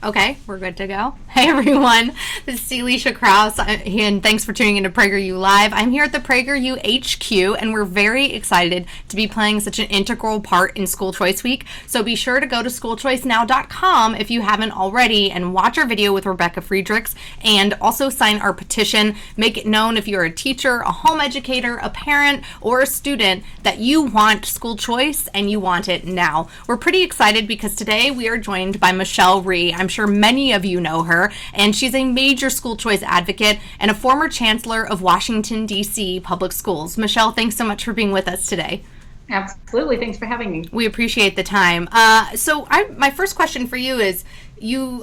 Okay, we're good to go. Hey everyone, this is Celicia Krause, and thanks for tuning into PragerU Live. I'm here at the PragerU HQ, and we're very excited to be playing such an integral part in School Choice Week. So be sure to go to schoolchoicenow.com if you haven't already and watch our video with Rebecca Friedrichs, and also sign our petition. Make it known if you're a teacher, a home educator, a parent, or a student that you want school choice and you want it now. We're pretty excited because today we are joined by Rhee. I'm sure many of you know her, and she's a major school choice advocate and a former chancellor of Washington, D.C. public schools. Michelle, thanks so much for being with us today. Absolutely. Thanks for having me. We appreciate the time. My first question for you is,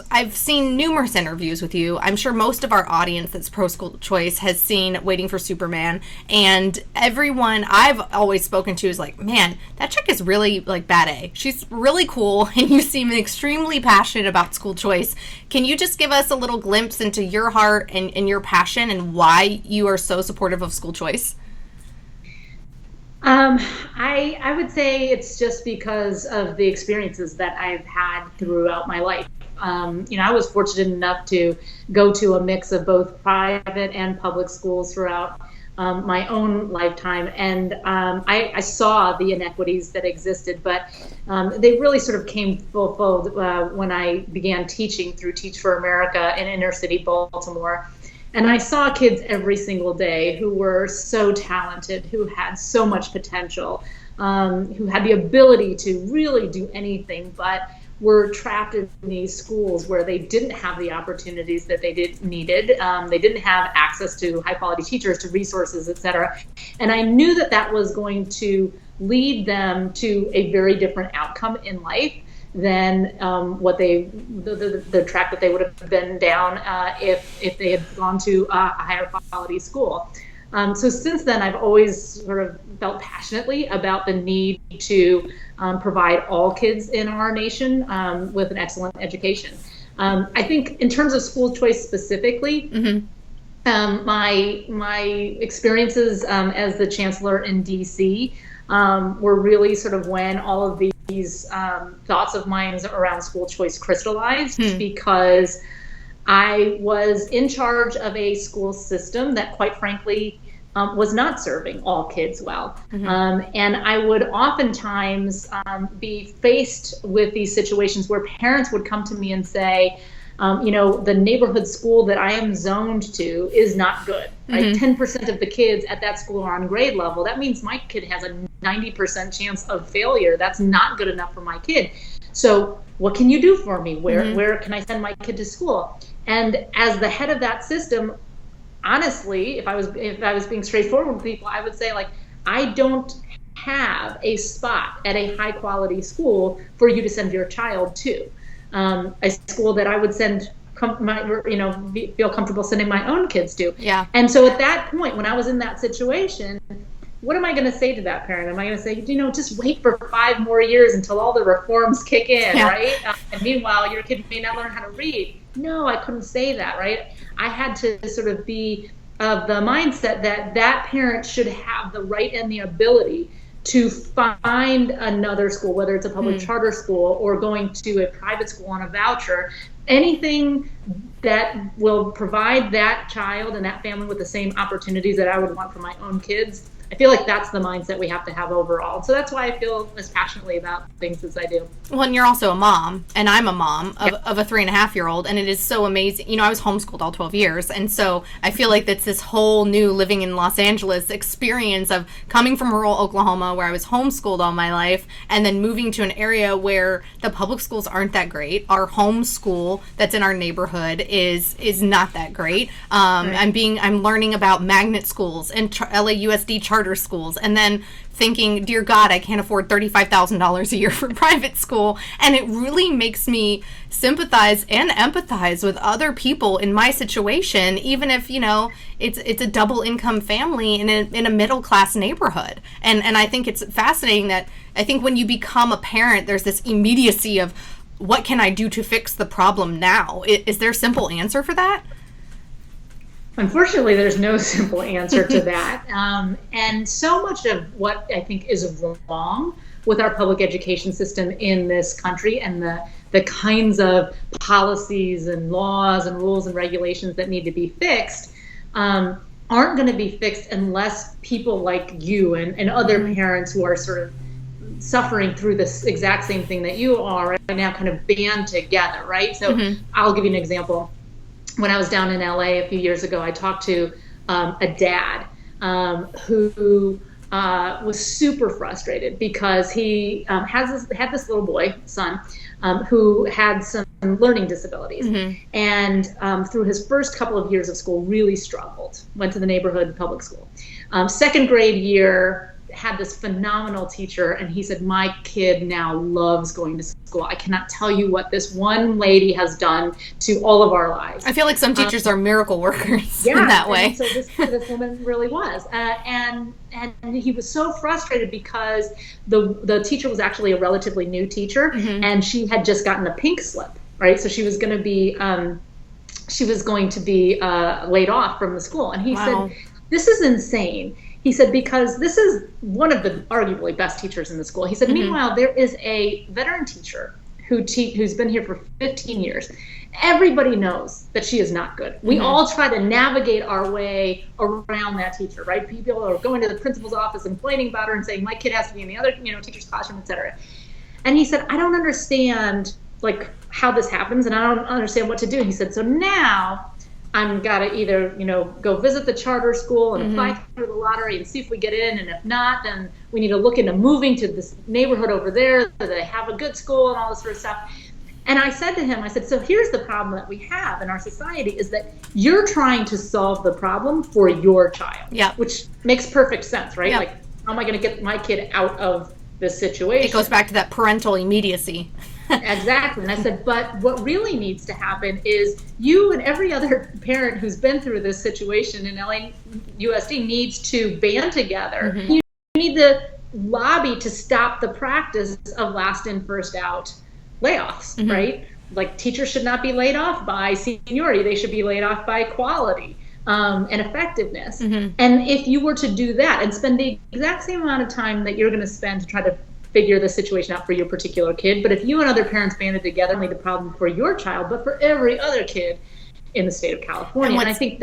I've seen numerous interviews with you. I'm sure most of our audience that's pro-school choice has seen Waiting for Superman, and everyone I've always spoken to is like, man, that chick is really like bad A. She's really cool, and you seem extremely passionate about school choice. Can you just give us a little glimpse into your heart and your passion and why you are so supportive of school choice? I would say it's just because of the experiences that I've had throughout my life. I was fortunate enough to go to a mix of both private and public schools throughout my own lifetime, and I saw the inequities that existed, but they really sort of came full when I began teaching through Teach for America in inner city Baltimore. And I saw kids every single day who were so talented, who had so much potential, who had the ability to really do anything, but were trapped in these schools where they didn't have the opportunities that they needed. They didn't have access to high quality teachers, to resources, et cetera. And I knew that was going to lead them to a very different outcome in life than what the track that they would have been down if they had gone to a higher quality school. So since then, I've always sort of felt passionately about the need to provide all kids in our nation with an excellent education. I think in terms of school choice specifically, my experiences as the chancellor in DC were really sort of when all of these thoughts of mine around school choice crystallized, because I was in charge of a school system that, quite frankly, was not serving all kids well. And I would oftentimes be faced with these situations where parents would come to me and say, the neighborhood school that I am zoned to is not good. Right? 10% of the kids at that school are on grade level. That means my kid has a 90% chance of failure. That's not good enough for my kid. So what can you do for me? Where can I send my kid to school? And as the head of that system, honestly, if I was being straightforward with people, I would say, like, I don't have a spot at a high quality school for you to send your child to. A school that I would feel comfortable sending my own kids to. Yeah. And so at that point, when I was in that situation, what am I going to say to that parent? Am I going to say, just wait for 5 more years until all the reforms kick in, right? And meanwhile, your kid may not learn how to read. No, I couldn't say that, right? I had to sort of be of the mindset that parent should have the right and the ability to find another school, whether it's a public charter school or going to a private school on a voucher, anything that will provide that child and that family with the same opportunities that I would want for my own kids. I feel like that's the mindset we have to have overall. So that's why I feel as passionately about things as I do. Well, and you're also a mom, and I'm a mom of a 3.5-year-old, and it is so amazing. I was homeschooled all 12 years, and so I feel like that's this whole new living in Los Angeles experience of coming from rural Oklahoma, where I was homeschooled all my life, and then moving to an area where the public schools aren't that great. Our home school that's in our neighborhood is not that great. I'm learning about magnet schools and LAUSD charter schools, and then thinking, dear God, I can't afford $35,000 a year for private school. And it really makes me sympathize and empathize with other people in my situation, even if, it's a double income family in a middle class neighborhood. And I think it's fascinating that I think when you become a parent, there's this immediacy of, what can I do to fix the problem now? Is there a simple answer for that? Unfortunately, there's no simple answer to that. And so much of what I think is wrong with our public education system in this country and the kinds of policies and laws and rules and regulations that need to be fixed aren't going to be fixed unless people like you and other parents who are sort of suffering through this exact same thing that you are right now kind of band together, right? So I'll give you an example. When I was down in LA a few years ago, I talked to a dad who was super frustrated because he had this little boy, son, who had some learning disabilities. And through his first couple of years of school, really struggled, went to the neighborhood public school. Second grade year, had this phenomenal teacher, and he said, my kid now loves going to school. I cannot tell you what this one lady has done to all of our lives. I feel like some teachers are miracle workers in that way. And so this woman really was. And he was so frustrated because the teacher was actually a relatively new teacher, and she had just gotten a pink slip, right? So she was going to be laid off from the school. And he said, this is insane. He said, because this is one of the arguably best teachers in the school. He said, meanwhile, there is a veteran teacher who's been here for 15 years. Everybody knows that she is not good. We all try to navigate our way around that teacher, right? People are going to the principal's office and complaining about her and saying, my kid has to be in the other, teacher's classroom, et cetera. And he said, I don't understand how this happens, and I don't understand what to do. He said, so now I'm got to either, go visit the charter school and apply through the lottery and see if we get in. And if not, then we need to look into moving to this neighborhood over there so they have a good school and all this sort of stuff. And I said to him, so here's the problem that we have in our society is that you're trying to solve the problem for your child, which makes perfect sense, right? Like, how am I going to get my kid out of this situation? It goes back to that parental immediacy. Exactly. And I said, but what really needs to happen is you and every other parent who's been through this situation in LAUSD needs to band together. You need to lobby to stop the practice of last in, first out layoffs, right? Like, teachers should not be laid off by seniority. They should be laid off by quality and effectiveness. And if you were to do that and spend the exact same amount of time that you're going to spend to try to figure the situation out for your particular kid, but if you and other parents banded together, only the problem for your child, but for every other kid in the state of California. And I think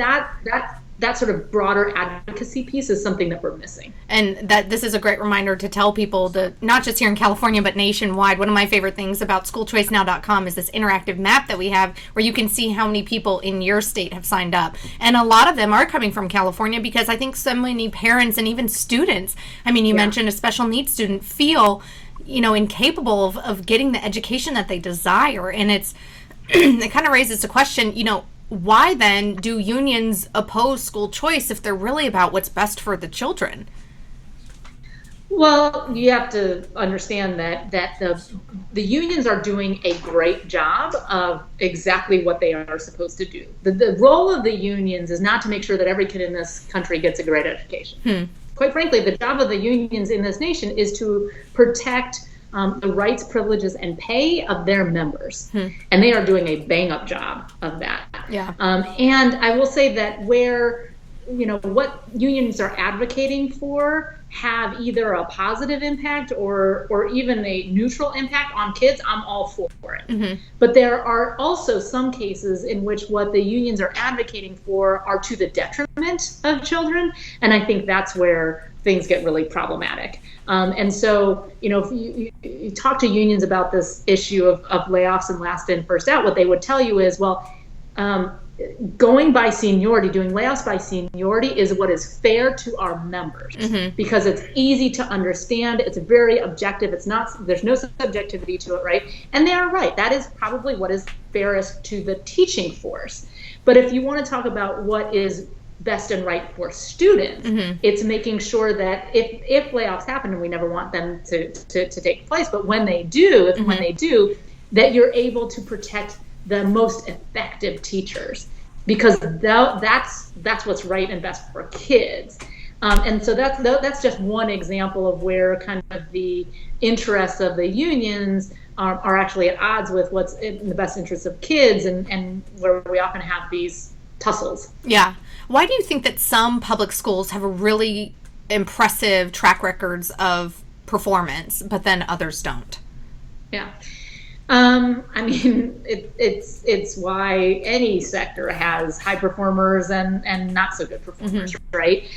that sort of broader advocacy piece is something that we're missing. And that this is a great reminder to tell people that not just here in California, but nationwide. One of my favorite things about schoolchoicenow.com is this interactive map that we have where you can see how many people in your state have signed up. And a lot of them are coming from California because I think so many parents and even students, you mentioned a special needs student, feel, incapable of getting the education that they desire. And it kind of raises the question, why then do unions oppose school choice if they're really about what's best for the children? Well, you have to understand that the unions are doing a great job of exactly what they are supposed to do. The role of the unions is not to make sure that every kid in this country gets a great education. Quite frankly, the job of the unions in this nation is to protect the rights, privileges, and pay of their members. And they are doing a bang-up job of that. And I will say that where, what unions are advocating for have either a positive impact or even a neutral impact on kids, I'm all for it. But there are also some cases in which what the unions are advocating for are to the detriment of children. And I think that's where things get really problematic. And so, if you talk to unions about this issue of layoffs and last in, first out, what they would tell you is, going by seniority, doing layoffs by seniority is what is fair to our members because it's easy to understand. It's very objective. There's no subjectivity to it, right? And they are right. That is probably what is fairest to the teaching force. But if you want to talk about what is best and right for students, it's making sure that if layoffs happen, and we never want them to take place, but when they do, that you're able to protect the most effective teachers, because that's what's right and best for kids. And so that's just one example of where kind of the interests of the unions are actually at odds with what's in the best interests of kids, and where we often have these tussles. Yeah. Why do you think that some public schools have a really impressive track records of performance, but then others don't. Yeah. I mean, it's why any sector has high performers and not so good performers, right?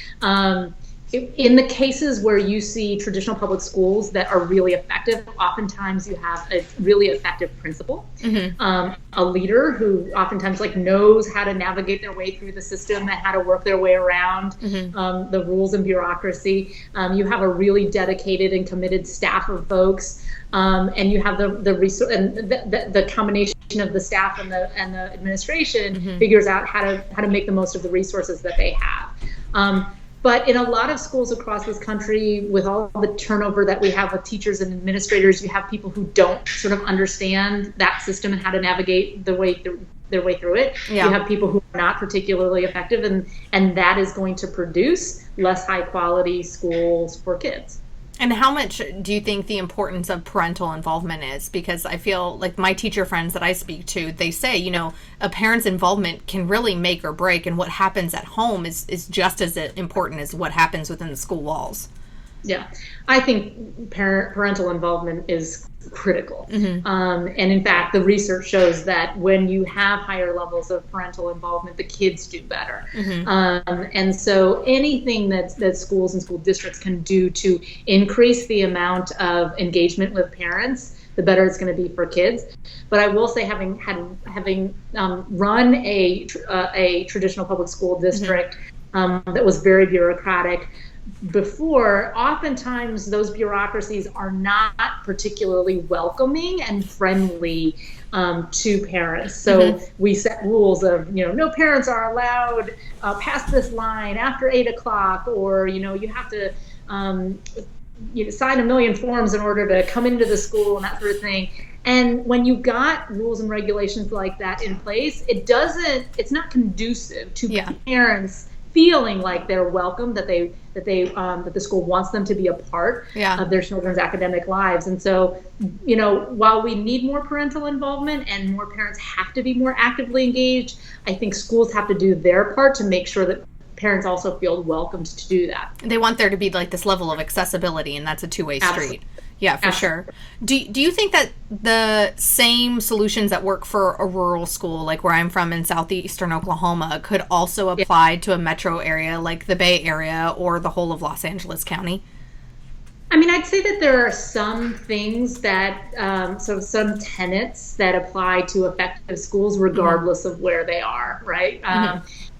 In the cases where you see traditional public schools that are really effective, oftentimes you have a really effective principal, a leader who oftentimes knows how to navigate their way through the system and how to work their way around the rules and bureaucracy. You have a really dedicated and committed staff of folks, and you have the resource and the combination of the staff and the administration figures out how to make the most of the resources that they have. But in a lot of schools across this country, with all the turnover that we have with teachers and administrators, you have people who don't sort of understand that system and how to navigate their way through it. Yeah. You have people who are not particularly effective, and that is going to produce less high quality schools for kids. And how much do you think the importance of parental involvement is? Because I feel like my teacher friends that I speak to, they say, a parent's involvement can really make or break, and what happens at home is just as important as what happens within the school walls. Yeah, I think parental involvement is critical. And in fact, the research shows that when you have higher levels of parental involvement, the kids do better. And so anything that schools and school districts can do to increase the amount of engagement with parents, the better it's going to be for kids. But I will say, having run a traditional public school district that was very bureaucratic before, oftentimes those bureaucracies are not particularly welcoming and friendly to parents. So we set rules of, no parents are allowed past this line after 8 o'clock, or, you have to sign 1 million forms in order to come into the school and that sort of thing. And when you got rules and regulations like that in place, it's not conducive to parents feeling like they're welcome, that the school wants them to be a part of their children's academic lives. And so, while we need more parental involvement and more parents have to be more actively engaged, I think schools have to do their part to make sure that parents also feel welcomed to do that. They want there to be this level of accessibility, and that's a two-way street. Absolutely. Yeah, for sure. Do you think that the same solutions that work for a rural school, like where I'm from in southeastern Oklahoma, could also apply to a metro area like the Bay Area or the whole of Los Angeles County? I mean, I'd say that there are some things that, some tenets that apply to effective schools regardless of where they are, right?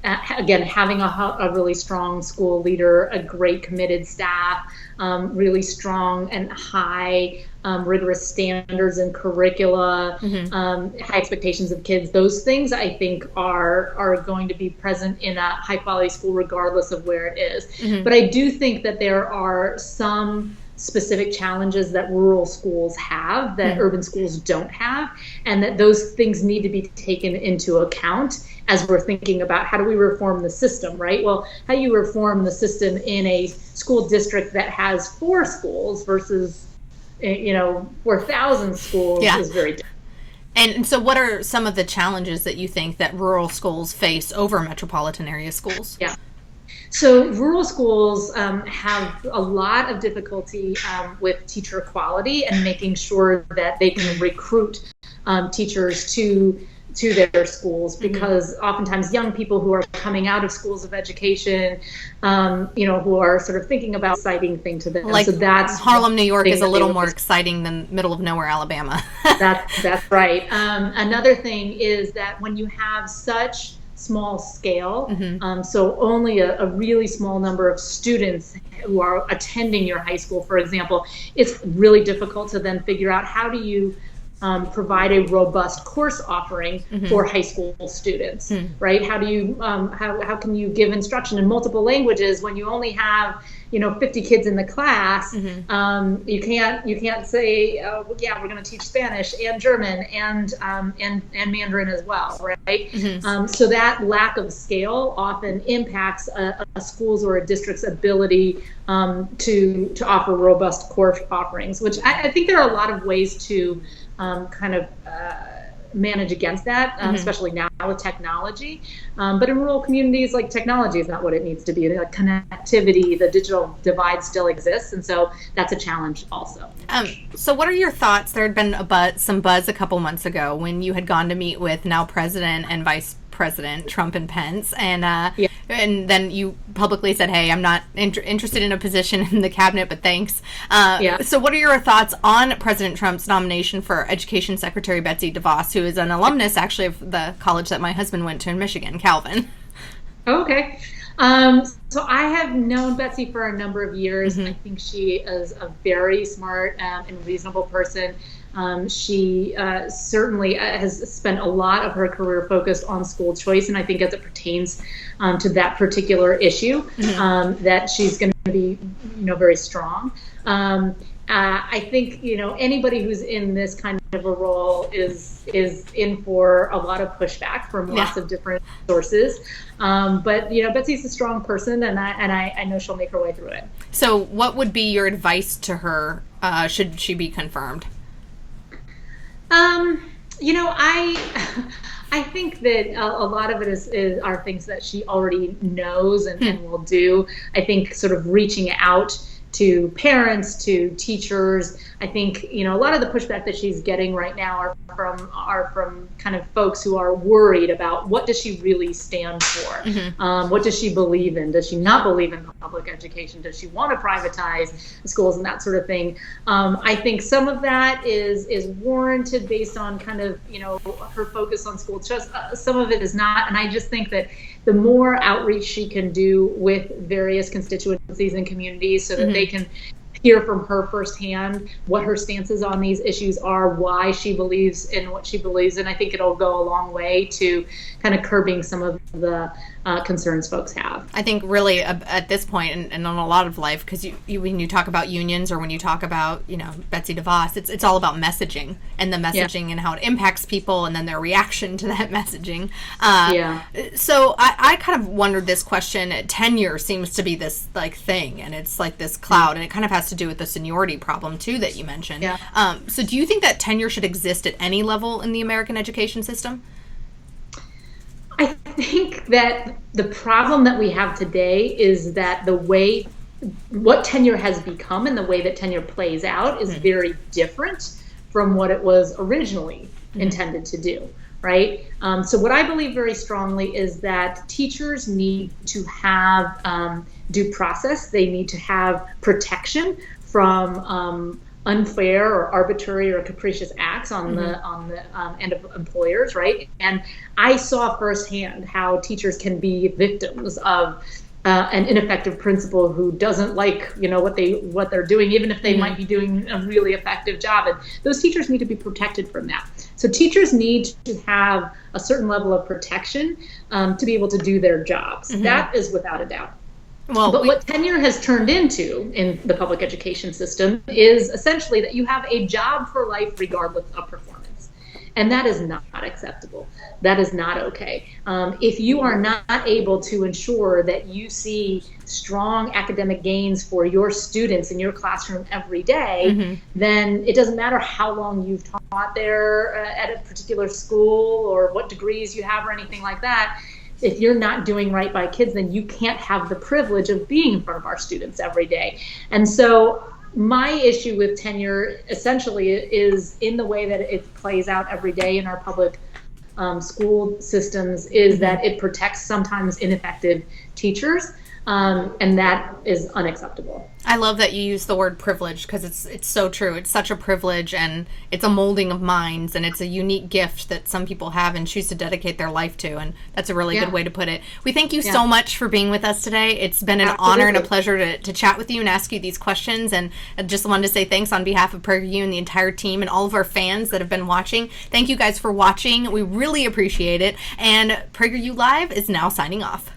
Again, having a really strong school leader, a great committed staff, really strong and high rigorous standards and curricula, high expectations of kids. Those things I think are going to be present in a high quality school regardless of where it is. But I do think that there are some specific challenges that rural schools have that urban schools don't have, and that those things need to be taken into account as we're thinking about how do we reform the system, right? Well, how do you reform the system in a school district that has 4 schools versus 4,000 schools is very different. And so what are some of the challenges that you think that rural schools face over metropolitan area schools? Yeah. So rural schools have a lot of difficulty with teacher quality and making sure that they can recruit teachers to their schools, because oftentimes young people who are coming out of schools of education, who are sort of thinking about exciting thing to them. Like so that's Harlem, New York is a little more exciting than middle of nowhere, Alabama. That's right. Another thing is that when you have such small scale, so only a really small number of students who are attending your high school, for example, it's really difficult to then figure out how do you provide a robust course offering for high school students, right? How do you how can you give instruction in multiple languages when you only have 50 kids in the class? You can't say we're going to teach Spanish and German and Mandarin as well, right? So that lack of scale often impacts a school's or a district's ability to offer robust course offerings, which I think there are a lot of ways to manage against that, especially now with technology. But in rural communities, like, technology is not what it needs to be. The connectivity, the digital divide still exists, and so that's a challenge also. So what are your thoughts? There had been some buzz a couple months ago when you had gone to meet with now President and Vice President Trump and Pence, and and then you publicly said, "Hey, I'm not interested in a position in the cabinet, but thanks." So what are your thoughts on President Trump's nomination for Education Secretary Betsy DeVos, who is an alumnus actually of the college that my husband went to in Michigan, Calvin? Okay. So I have known Betsy for a number of years. I think she is a very smart and reasonable person. She certainly has spent a lot of her career focused on school choice, and I think as it pertains to that particular issue, that she's going to be, very strong. I think, anybody who's in this kind of a role is in for a lot of pushback from lots of different sources. But Betsy's a strong person, and I know she'll make her way through it. So what would be your advice to her should she be confirmed? I think that a lot of it are things that she already knows and will do. I think sort of reaching out to parents, to teachers. I think, a lot of the pushback that she's getting right now are from kind of folks who are worried about what does she really stand for? What does she believe in? Does she not believe in public education? Does she want to privatize schools and that sort of thing? I think some of that is warranted based on kind of, her focus on school choice. Some of it is not. And I just think that the more outreach she can do with various constituencies and communities so that they can hear from her firsthand what her stances on these issues are, why she believes in what she believes in, I think it'll go a long way to kind of curbing some of the concerns folks have. I think really at this point and in a lot of life, because when you talk about unions or when you talk about, Betsy DeVos, it's all about messaging and the messaging and how it impacts people and then their reaction to that messaging. So I kind of wondered this question. Tenure seems to be this thing, and it's like this cloud, and it kind of has to do with the seniority problem too that you mentioned. So do you think that tenure should exist at any level in the American education system? I think that the problem that we have today is that what tenure has become and the way that tenure plays out is very different from what it was originally intended to do, right? So what I believe very strongly is that teachers need to have due process. They need to have protection from unfair or arbitrary or capricious acts on the end of employers, right? And I saw firsthand how teachers can be victims of an ineffective principal who doesn't like, what they're doing, even if they might be doing a really effective job. And those teachers need to be protected from that. So teachers need to have a certain level of protection to be able to do their jobs. That is without a doubt. But what tenure has turned into in the public education system is essentially that you have a job for life regardless of performance. And that is not acceptable. That is not okay. If you are not able to ensure that you see strong academic gains for your students in your classroom every day, then it doesn't matter how long you've taught there at a particular school or what degrees you have or anything like that. If you're not doing right by kids, then you can't have the privilege of being in front of our students every day. And so my issue with tenure essentially is in the way that it plays out every day in our public school systems is that it protects sometimes ineffective teachers. And that is unacceptable. I love that you use the word privilege because it's so true. It's such a privilege, and it's a molding of minds, and it's a unique gift that some people have and choose to dedicate their life to, and that's a really good way to put it. We thank you so much for being with us today. It's been an honor and a pleasure to chat with you and ask you these questions, and I just wanted to say thanks on behalf of PragerU and the entire team and all of our fans that have been watching. Thank you guys for watching. We really appreciate it, and PragerU Live is now signing off.